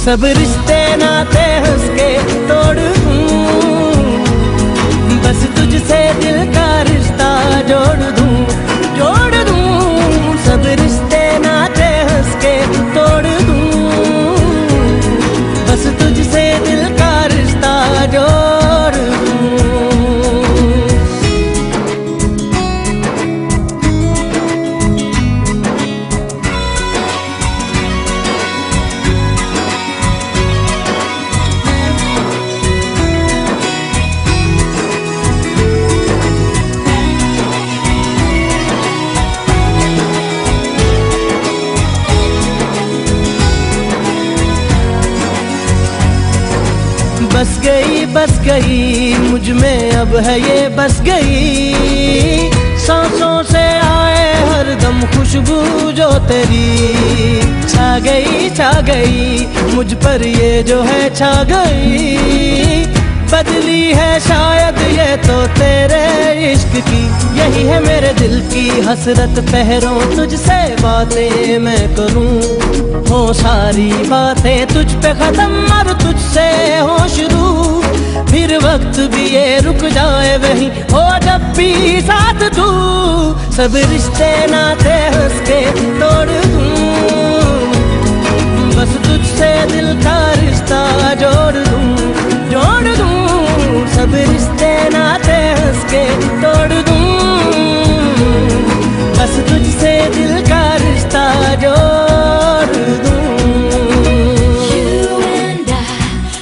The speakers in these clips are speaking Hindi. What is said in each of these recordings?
सब रिश्ते नाते हंस के तोड़ दूं, बस तुझसे दिल का रिश्ता जोड़ दूं, जोड़ दूं। सब रिश्ते नाते हंस के तोड़ दूं, बस तुझसे दिल का रिश्ता जोड़ दूं। बस गई मुझ में अब है ये बस गई, सांसों से आए हरदम खुशबू जो तेरी। छा गई मुझ पर ये जो है छा गई, बदली है शायद ये तो तेरे इश्क की। यही है मेरे दिल की हसरत, पहरों तुझसे बातें मैं करूं, हो सारी बातें तुझ पे खत्म और तुझसे हो शुरू। फिर वक्त भी ये रुक जाए वहीं हो जब भी साथ तू, सब रिश्ते नाते हंस के तोड़ दूं, बस तुझसे दिल का रिश्ता जोड़ दूं, जोड़ दूं। सब रिश्ते नाते हंस के तोड़ दूं, बस तुझसे दिल का रिश्ता जोड़ दूं। You and I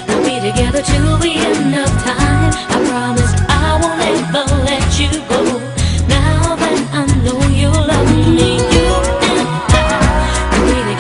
will be together till the end of time. I promise I won't ever let you go. Now that I know you love me, you and I will be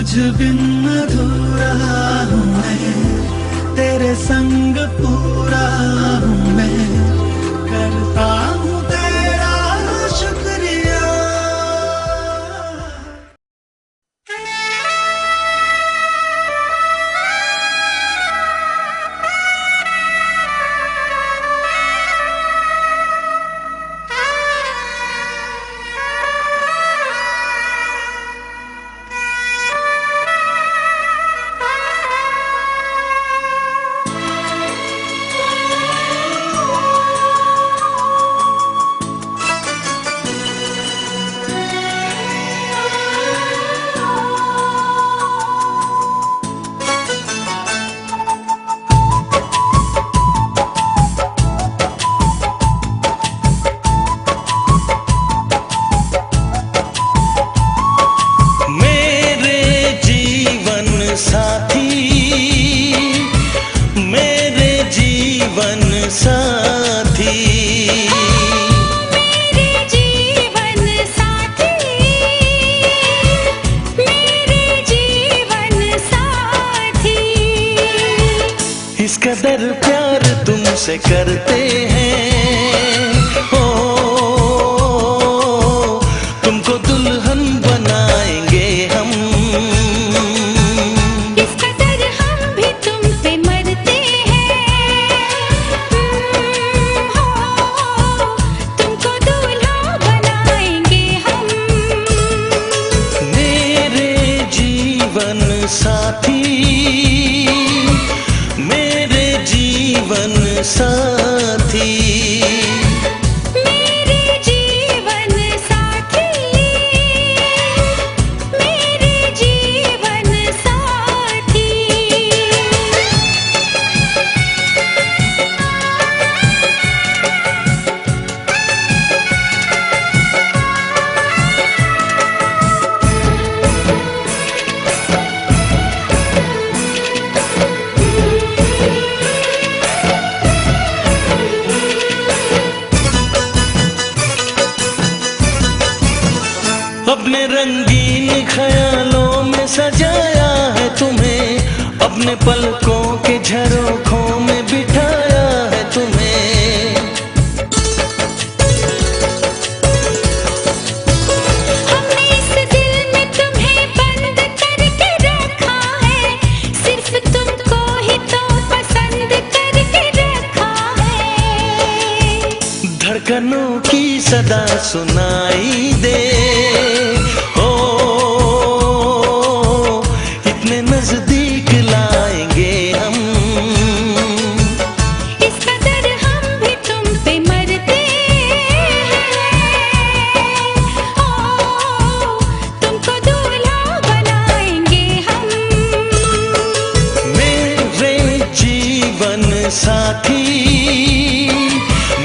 तुझ बिन अधूरा हूँ मैं, तेरे संग पूरा हूँ मैं, करता हूँ तेरा शुक्रिया। इस कदर प्यार तुमसे करते हैं, हो तुमको दुल्हन बनाएंगे हम। इस कदर हम भी तुम पे मरते हैं, हो तुमको दूल्हा बनाएंगे हम। मेरे जीवन साथी, मेरे जीवन साथी, मेरे जीवन साथी, मेरे जीवन साथी। अपने रंगीन ख्यालों में सजाया है तुम्हें, अपने पलकों के झरोखों में बिठाया है तुम्हें। हमने इस दिल में तुम्हें बंद करके रखा है, सिर्फ तुमको ही तो पसंद करके रखा है। धड़कनों की सदा सुनाई दे, ओ इतने नजदीक लाएंगे हम। इस कदर हम भी तुम पे मरते हैं, ओ तुमको दूल्हा बनाएंगे हम। मेरे जीवन साथी,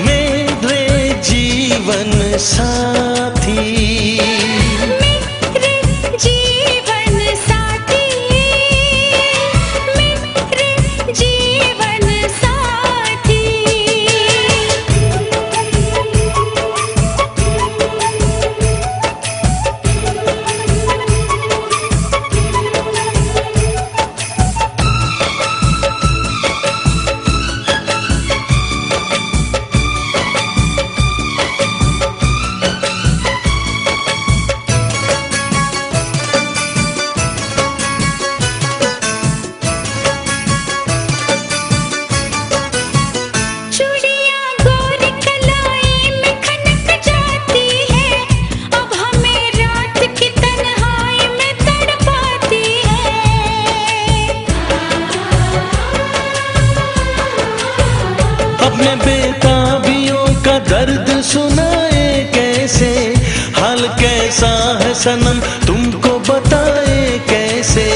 मेरे जीवन साथी, मेरे जीवन साथी, मेरे जीवन साथी। चूड़ियां गोरी कलाई में खनक जाती है, अब हमें रात की तन्हाई में तड़पाती है। अपने बेताबियों का दर्द सुनाए कैसे, हाल कैसा है सनम तुमको बताए कैसे।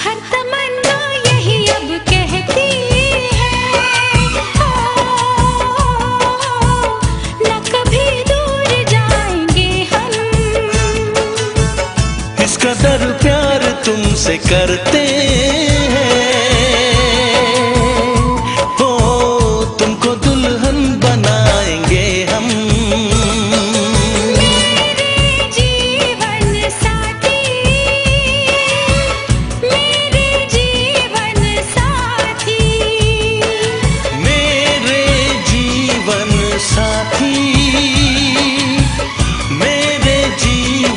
हर तमन्ना यही अब कहती है, न कभी दूर जाएंगे हम। इस कदर प्यार तुमसे करते हैं, हो तुमको दुल्हन बनाएंगे हम। मेरे जीवन साथी,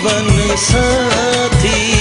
जीवन साथी।